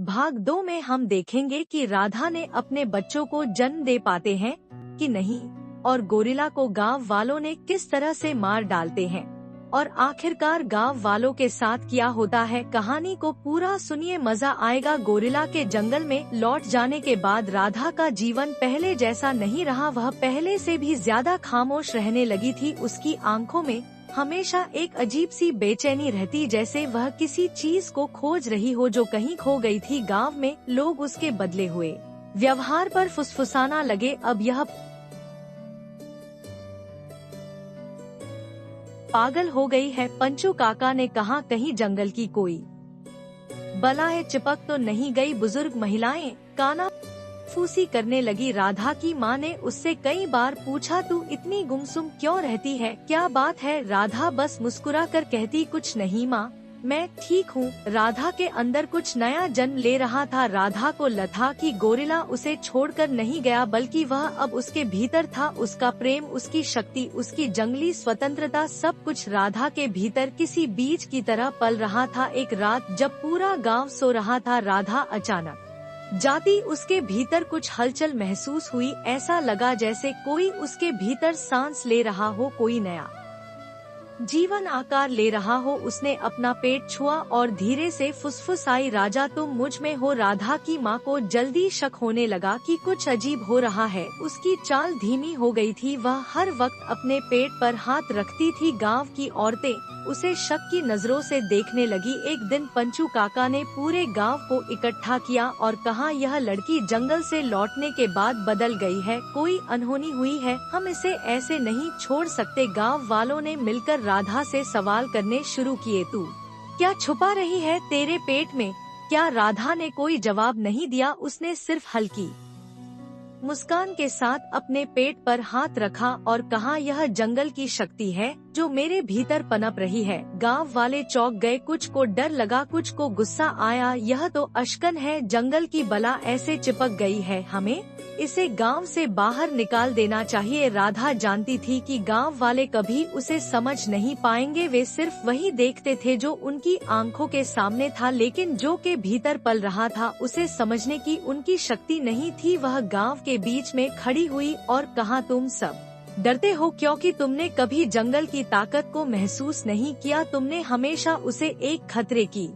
भाग 2 में हम देखेंगे कि राधा ने अपने बच्चों को जन्म दे पाते हैं कि नहीं, और गोरिल्ला को गांव वालों ने किस तरह से मार डालते हैं, और आखिरकार गांव वालों के साथ क्या होता है। कहानी को पूरा सुनिए, मजा आएगा। गोरिल्ला के जंगल में लौट जाने के बाद राधा का जीवन पहले जैसा नहीं रहा। वह पहले से भी ज्यादा खामोश रहने लगी थी। उसकी आंखों में हमेशा एक अजीब सी बेचैनी रहती, जैसे वह किसी चीज को खोज रही हो जो कहीं खो गई थी। गांव में लोग उसके बदले हुए व्यवहार पर फुसफुसाना लगे। अब यह पागल हो गई है। पंचू काका ने कहा, कहीं जंगल की कोई बलाएं चिपक तो नहीं गई। बुजुर्ग महिलाएं काना फूसी करने लगी। राधा की माँ ने उससे कई बार पूछा, तू इतनी गुमसुम क्यों रहती है, क्या बात है। राधा बस मुस्कुरा कर कहती, कुछ नहीं माँ, मैं ठीक हूँ। राधा के अंदर कुछ नया जन्म ले रहा था। राधा को लगा कि गोरिल्ला उसे छोड़कर नहीं गया, बल्कि वह अब उसके भीतर था। उसका प्रेम, उसकी शक्ति, उसकी जंगली स्वतंत्रता, सब कुछ राधा के भीतर किसी बीज की तरह पल रहा था। एक रात जब पूरा गांव सो रहा था, राधा अचानक जाती उसके भीतर कुछ हलचल महसूस हुई। ऐसा लगा जैसे कोई उसके भीतर सांस ले रहा हो, कोई नया जीवन आकार ले रहा हो। उसने अपना पेट छुआ और धीरे से फुसफुसाई, राजा तुम मुझ में हो। राधा की माँ को जल्दी शक होने लगा कि कुछ अजीब हो रहा है। उसकी चाल धीमी हो गई थी। वह हर वक्त अपने पेट पर हाथ रखती थी। गांव की औरतें उसे शक की नजरों से देखने लगी। एक दिन पंचू काका ने पूरे गांव को इकट्ठा किया और कहा, यह लड़की जंगल से लौटने के बाद बदल गई है, कोई अनहोनी हुई है, हम इसे ऐसे नहीं छोड़ सकते। गांव वालों ने मिलकर राधा से सवाल करने शुरू किए, तू क्या छुपा रही है तेरे पेट में? क्या? राधा ने कोई जवाब नहीं दिया। उसने सिर्फ हल्की मुस्कान के साथ अपने पेट पर हाथ रखा और कहा, यह जंगल की शक्ति है जो मेरे भीतर पनप रही है। गांव वाले चौंक गए, कुछ को डर लगा, कुछ को गुस्सा आया। यह तो अशकन है, जंगल की बला ऐसे चिपक गई है, हमें इसे गांव से बाहर निकाल देना चाहिए। राधा जानती थी कि गांव वाले कभी उसे समझ नहीं पाएंगे। वे सिर्फ वही देखते थे जो उनकी आंखों के सामने था, लेकिन जो के भीतर पल रहा था उसे समझने की उनकी शक्ति नहीं थी। वह गांव के बीच में खड़ी हुई और कहा, तुम सब डरते हो क्योंकि तुमने कभी जंगल की ताकत को महसूस नहीं किया। तुमने हमेशा उसे एक खतरे की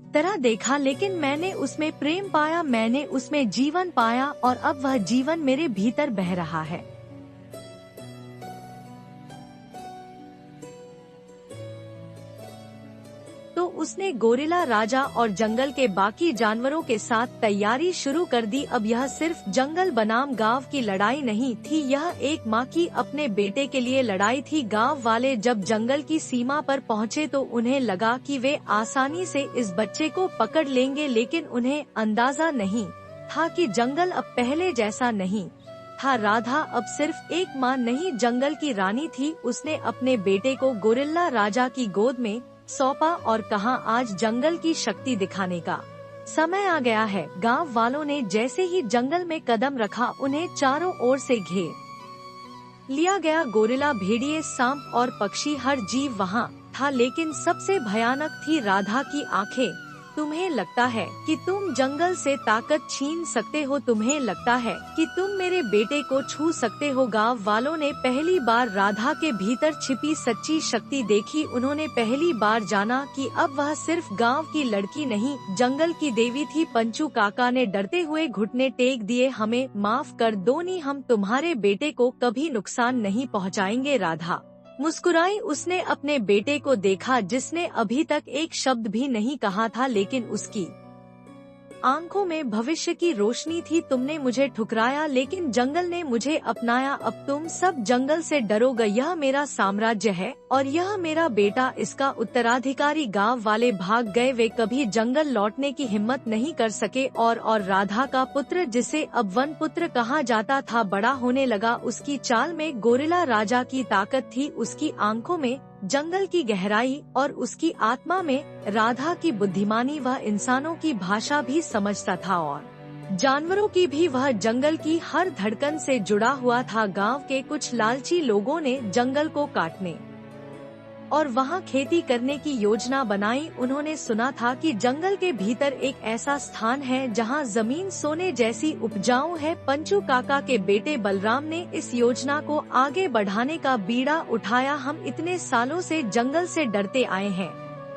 तरह देखा, लेकिन मैंने उसमें प्रेम पाया, मैंने उसमें जीवन पाया, और अब वह जीवन मेरे भीतर बह रहा है। तो उसने गोरिल्ला राजा और जंगल के बाकी जानवरों के साथ तैयारी शुरू कर दी। अब यह सिर्फ जंगल बनाम गांव की लड़ाई नहीं थी, यह एक माँ की अपने बेटे के लिए लड़ाई थी। गांव वाले जब जंगल की सीमा पर पहुँचे तो उन्हें लगा कि वे आसानी से इस बच्चे को पकड़ लेंगे, लेकिन उन्हें अंदाजा नहीं था कि जंगल अब पहले जैसा नहीं था। राधा अब सिर्फ एक माँ नहीं, जंगल की रानी थी। उसने अपने बेटे को गोरिल्ला राजा की गोद में सौंपा और कहा, आज जंगल की शक्ति दिखाने का समय आ गया है। गांव वालों ने जैसे ही जंगल में कदम रखा, उन्हें चारों ओर से घेर लिया गया। गोरिल्ला, भेड़िए, सांप और पक्षी, हर जीव वहाँ था, लेकिन सबसे भयानक थी राधा की आंखें। तुम्हें लगता है कि तुम जंगल से ताकत छीन सकते हो? तुम्हें लगता है कि तुम मेरे बेटे को छू सकते हो? गांव वालों ने पहली बार राधा के भीतर छिपी सच्ची शक्ति देखी। उन्होंने पहली बार जाना कि अब वह सिर्फ गांव की लड़की नहीं, जंगल की देवी थी। पंचू काका ने डरते हुए घुटने टेक दिए, हमें माफ कर दो नी, हम तुम्हारे बेटे को कभी नुकसान नहीं पहुँचाएंगे। राधा मुस्कुराई। उसने अपने बेटे को देखा जिसने अभी तक एक शब्द भी नहीं कहा था, लेकिन उसकी आंखों में भविष्य की रोशनी थी। तुमने मुझे ठुकराया, लेकिन जंगल ने मुझे अपनाया। अब तुम सब जंगल से डरोगे। यह मेरा साम्राज्य है और यह मेरा बेटा इसका उत्तराधिकारी। गांव वाले भाग गए, वे कभी जंगल लौटने की हिम्मत नहीं कर सके। और राधा का पुत्र, जिसे अब वन पुत्र कहा जाता था, बड़ा होने लगा। उसकी चाल में गोरिल्ला राजा की ताकत थी, उसकी आंखों में जंगल की गहराई और उसकी आत्मा में राधा की बुद्धिमानी। वह इंसानों की भाषा भी समझता था और जानवरों की भी। वह जंगल की हर धड़कन से जुड़ा हुआ था। गांव के कुछ लालची लोगों ने जंगल को काटने और वहाँ खेती करने की योजना बनाई। उन्होंने सुना था कि जंगल के भीतर एक ऐसा स्थान है जहाँ जमीन सोने जैसी उपजाऊ है। पंचू काका के बेटे बलराम ने इस योजना को आगे बढ़ाने का बीड़ा उठाया। हम इतने सालों से जंगल से डरते आए हैं,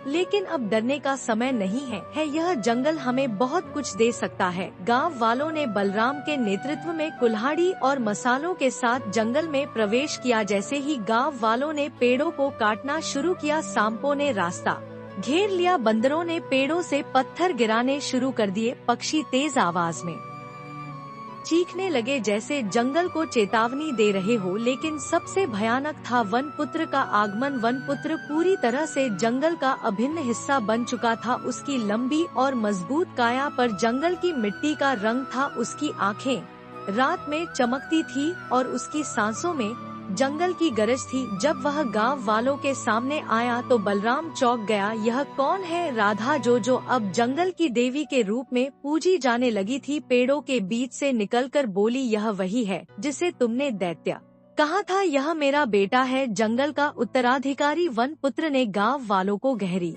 लेकिन अब डरने का समय नहीं है। यह जंगल हमें बहुत कुछ दे सकता है। गांव वालों ने बलराम के नेतृत्व में कुल्हाड़ी और मसालों के साथ जंगल में प्रवेश किया। जैसे ही गांव वालों ने पेड़ों को काटना शुरू किया, सांपों ने रास्ता घेर लिया, बंदरों ने पेड़ों से पत्थर गिराने शुरू कर दिए, पक्षी तेज आवाज में चीखने लगे जैसे जंगल को चेतावनी दे रहे हो। लेकिन सबसे भयानक था वनपुत्र का आगमन। वनपुत्र पूरी तरह से जंगल का अभिन्न हिस्सा बन चुका था। उसकी लंबी और मजबूत काया पर जंगल की मिट्टी का रंग था। उसकी आंखें रात में चमकती थी और उसकी सांसों में जंगल की गरज थी। जब वह गांव वालों के सामने आया तो बलराम चौंक गया। यह कौन है? राधा, जो अब जंगल की देवी के रूप में पूजी जाने लगी थी, पेड़ों के बीच से निकलकर बोली, यह वही है जिसे तुमने दैत्य कहा था। यह मेरा बेटा है, जंगल का उत्तराधिकारी। वनपुत्र ने गांव वालों को गहरी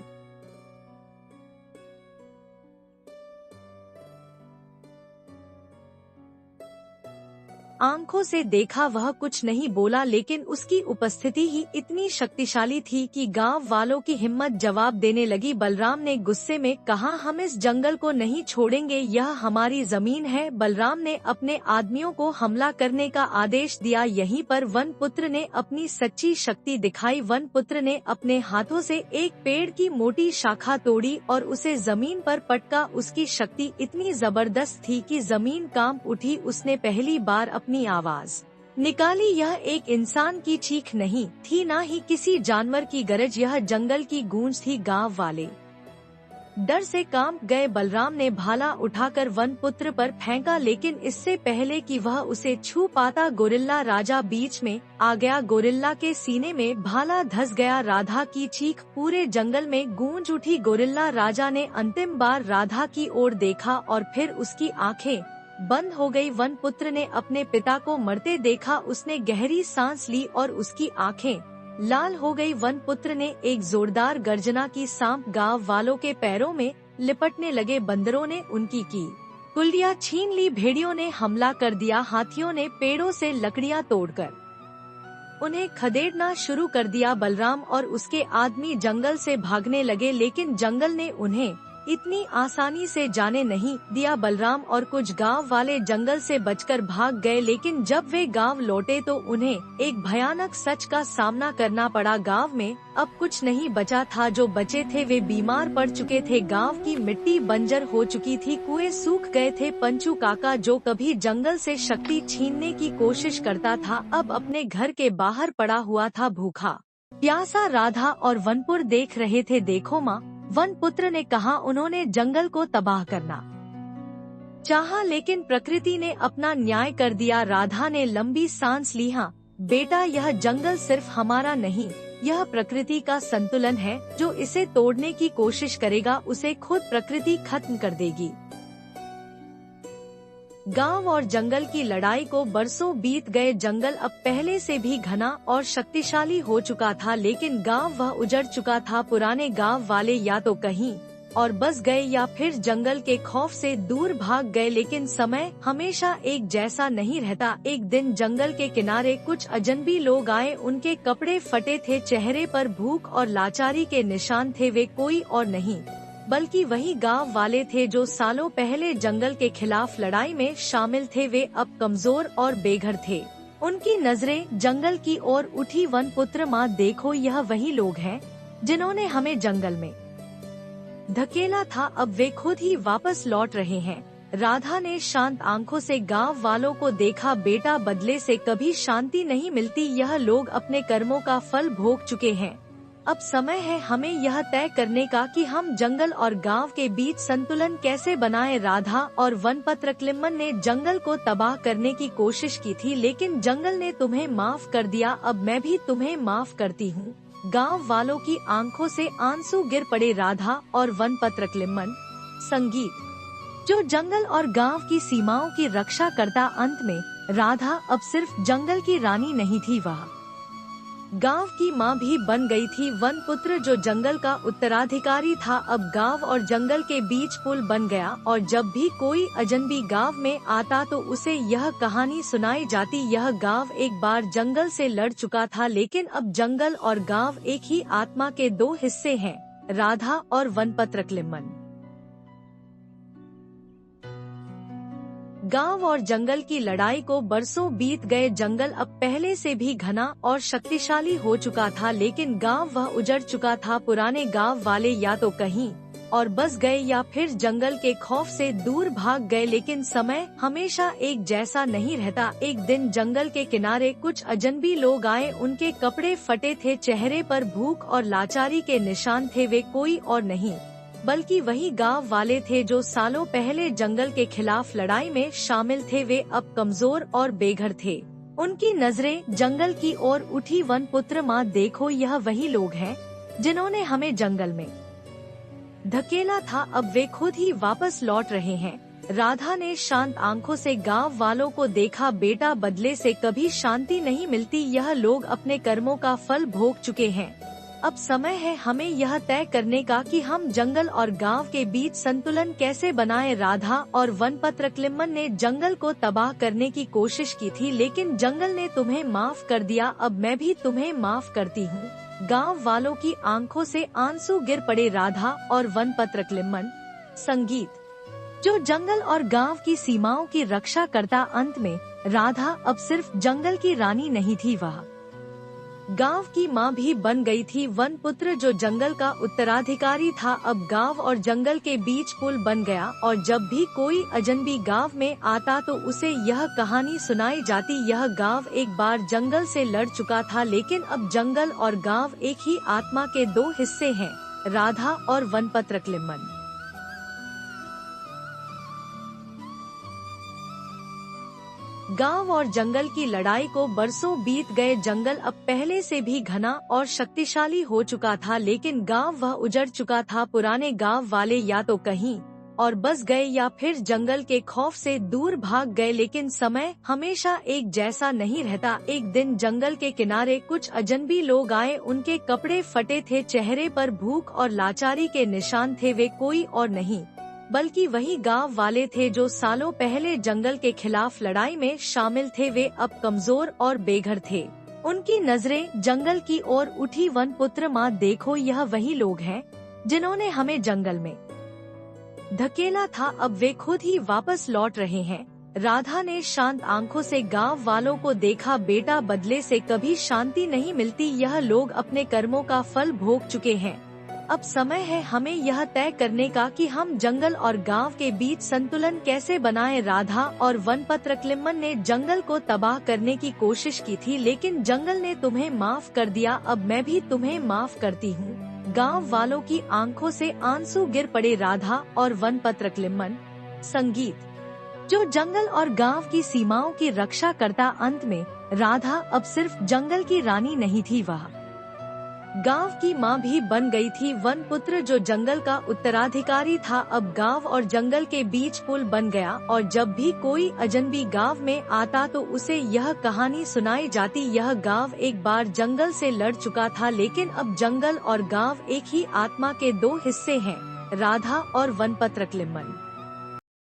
आंखों से देखा। वह कुछ नहीं बोला, लेकिन उसकी उपस्थिति ही इतनी शक्तिशाली थी कि गांव वालों की हिम्मत जवाब देने लगी। बलराम ने गुस्से में कहा, हम इस जंगल को नहीं छोड़ेंगे, यह हमारी जमीन है। बलराम ने अपने आदमियों को हमला करने का आदेश दिया। यहीं पर वनपुत्र ने अपनी सच्ची शक्ति दिखाई। वनपुत्र ने अपने हाथों से एक पेड़ की मोटी शाखा तोड़ी और उसे जमीन पर पटका। उसकी शक्ति इतनी जबरदस्त थी कि जमीन कांप उठी। उसने पहली बार अपनी आवाज निकाली। यह एक इंसान की चीख नहीं थी, ना ही किसी जानवर की गरज, यह जंगल की गूंज थी। गांव वाले डर से कांप गए। बलराम ने भाला उठाकर वनपुत्र पर फेंका, लेकिन इससे पहले कि वह उसे छू पाता, गोरिल्ला राजा बीच में आ गया। गोरिल्ला के सीने में भाला धंस गया। राधा की चीख पूरे जंगल में गूंज उठी। गोरिल्ला राजा ने अंतिम बार राधा की ओर देखा और फिर उसकी आंखें बंद हो गई। वनपुत्र ने अपने पिता को मरते देखा। उसने गहरी सांस ली और उसकी आंखें लाल हो गई। वनपुत्र ने एक जोरदार गर्जना की। सांप गांव वालों के पैरों में लिपटने लगे। बंदरों ने उनकी कुल्लियां छीन ली। भेड़ियों ने हमला कर दिया। हाथियों ने पेड़ों से लकड़ियां तोड़कर उन्हें खदेड़ना शुरू कर दिया। बलराम और उसके आदमी जंगल से भागने लगे, लेकिन जंगल ने उन्हें इतनी आसानी से जाने नहीं दिया। बलराम और कुछ गांव वाले जंगल से बचकर भाग गए, लेकिन जब वे गांव लौटे तो उन्हें एक भयानक सच का सामना करना पड़ा। गांव में अब कुछ नहीं बचा था। जो बचे थे वे बीमार पड़ चुके थे। गांव की मिट्टी बंजर हो चुकी थी। कुएं सूख गए थे। पंचू काका, जो कभी जंगल से शक्ति छीनने की कोशिश करता था, अब अपने घर के बाहर पड़ा हुआ था, भूखा प्यासा। राधा और वनपुर देख रहे थे। देखो माँ, वनपुत्र ने कहा, उन्होंने जंगल को तबाह करना चाहा, लेकिन प्रकृति ने अपना न्याय कर दिया। राधा ने लंबी सांस ली। हाँ बेटा, यह जंगल सिर्फ हमारा नहीं, यह प्रकृति का संतुलन है। जो इसे तोड़ने की कोशिश करेगा, उसे खुद प्रकृति खत्म कर देगी। गांव और जंगल की लड़ाई को बरसों बीत गए। जंगल अब पहले से भी घना और शक्तिशाली हो चुका था, लेकिन गांव वह उजड़ चुका था। पुराने गांव वाले या तो कहीं और बस गए या फिर जंगल के खौफ से दूर भाग गए। लेकिन समय हमेशा एक जैसा नहीं रहता। एक दिन जंगल के किनारे कुछ अजनबी लोग आए। उनके कपड़े फटे थे, चेहरे पर भूख और लाचारी के निशान थे। वे कोई और नहीं बल्कि वही गांव वाले थे जो सालों पहले जंगल के खिलाफ लड़ाई में शामिल थे। वे अब कमजोर और बेघर थे। उनकी नजरें जंगल की ओर उठी। वनपुत्र, माँ देखो, यह वही लोग हैं जिन्होंने हमें जंगल में धकेला था। अब वे खुद ही वापस लौट रहे हैं। राधा ने शांत आंखों से गांव वालों को देखा। बेटा, बदले से कभी शांति नहीं मिलती। यह लोग अपने कर्मों का फल भोग चुके हैं। अब समय है हमें यह तय करने का कि हम जंगल और गांव के बीच संतुलन कैसे बनाएं। राधा और वनपत्रक्लिमन ने जंगल को तबाह करने की कोशिश की थी, लेकिन जंगल ने तुम्हें माफ कर दिया। अब मैं भी तुम्हें माफ करती हूँ। गांव वालों की आंखों से आंसू गिर पड़े। राधा और वनपत्रक्लिमन संगीत जो जंगल और गांव की सीमाओं की रक्षा करता। अंत में राधा अब सिर्फ जंगल की रानी नहीं थी, वह गांव की माँ भी बन गई थी वन पुत्र जो जंगल का उत्तराधिकारी था। अब गांव और जंगल के बीच पुल बन गया और जब भी कोई अजनबी गांव में आता तो उसे यह कहानी सुनाई जाती। यह गांव एक बार जंगल से लड़ चुका था, लेकिन अब जंगल और गांव एक ही आत्मा के दो हिस्से हैं, राधा और वनपत्रक्लिमन। गांव और जंगल की लड़ाई को बरसों बीत गए। जंगल अब पहले से भी घना और शक्तिशाली हो चुका था, लेकिन गांव वह उजड़ चुका था। पुराने गांव वाले या तो कहीं और बस गए या फिर जंगल के खौफ से दूर भाग गए। लेकिन समय हमेशा एक जैसा नहीं रहता। एक दिन जंगल के किनारे कुछ अजनबी लोग आए। उनके कपड़े फटे थे, चेहरे पर भूख और लाचारी के निशान थे। वे कोई और नहीं बल्कि वही गांव वाले थे जो सालों पहले जंगल के खिलाफ लड़ाई में शामिल थे। वे अब कमजोर और बेघर थे। उनकी नजरें जंगल की ओर उठी। वन पुत्र माँ, देखो, यह वही लोग हैं जिन्होंने हमें जंगल में धकेला था। अब वे खुद ही वापस लौट रहे हैं। राधा ने शांत आंखों से गांव वालों को देखा। बेटा, बदले से कभी शांति नहीं मिलती। यह लोग अपने कर्मों का फल भोग चुके हैं। अब समय है हमें यह तय करने का कि हम जंगल और गांव के बीच संतुलन कैसे बनाएं। राधा और वनपत्रक्लिमन ने जंगल को तबाह करने की कोशिश की थी, लेकिन जंगल ने तुम्हें माफ कर दिया। अब मैं भी तुम्हें माफ करती हूँ। गांव वालों की आंखों से आंसू गिर पड़े। राधा और वनपत्रक्लिमन। संगीत। जो जंगल और गांव की सीमाओं की रक्षा करता। अंत में राधा अब सिर्फ जंगल की रानी नहीं थी, वह गांव की माँ भी बन गई थी। वन पुत्र जो जंगल का उत्तराधिकारी था। अब गांव और जंगल के बीच पुल बन गया और जब भी कोई अजनबी गांव में आता तो उसे यह कहानी सुनाई जाती। यह गांव एक बार जंगल से लड़ चुका था, लेकिन अब जंगल और गांव एक ही आत्मा के दो हिस्से हैं, राधा और वनपत्रक्लिमन। गांव और जंगल की लड़ाई को बरसों बीत गए। जंगल अब पहले से भी घना और शक्तिशाली हो चुका था, लेकिन गांव वह उजड़ चुका था। पुराने गांव वाले या तो कहीं और बस गए या फिर जंगल के खौफ से दूर भाग गए। लेकिन समय हमेशा एक जैसा नहीं रहता। एक दिन जंगल के किनारे कुछ अजनबी लोग आए। उनके कपड़े फटे थे, चेहरे पर भूख और लाचारी के निशान थे। वे कोई और नहीं बल्कि वही गांव वाले थे जो सालों पहले जंगल के खिलाफ लड़ाई में शामिल थे। वे अब कमजोर और बेघर थे। उनकी नजरें जंगल की ओर उठी। वन पुत्र माँ, देखो, यह वही लोग हैं जिन्होंने हमें जंगल में धकेला था। अब वे खुद ही वापस लौट रहे हैं। राधा ने शांत आंखों से गांव वालों को देखा। बेटा, बदले से कभी शांति नहीं मिलती। यह लोग अपने कर्मों का फल भोग चुके हैं। अब समय है हमें यह तय करने का कि हम जंगल और गांव के बीच संतुलन कैसे बनाएं। राधा और वनपत्रक्लिमन ने जंगल को तबाह करने की कोशिश की थी, लेकिन जंगल ने तुम्हें माफ कर दिया। अब मैं भी तुम्हें माफ करती हूँ। गांव वालों की आंखों से आंसू गिर पड़े। राधा और वनपत्रक्लिमन। संगीत। जो जंगल और गांव की सीमाओं की रक्षा करता। अंत में राधा अब सिर्फ जंगल की रानी नहीं थी, वह गांव की माँ भी बन गई थी। वन पुत्र जो जंगल का उत्तराधिकारी था। अब गांव और जंगल के बीच पुल बन गया और जब भी कोई अजनबी गांव में आता तो उसे यह कहानी सुनाई जाती। यह गांव एक बार जंगल से लड़ चुका था, लेकिन अब जंगल और गांव एक ही आत्मा के दो हिस्से हैं, राधा और वनपत्रक्लिमन।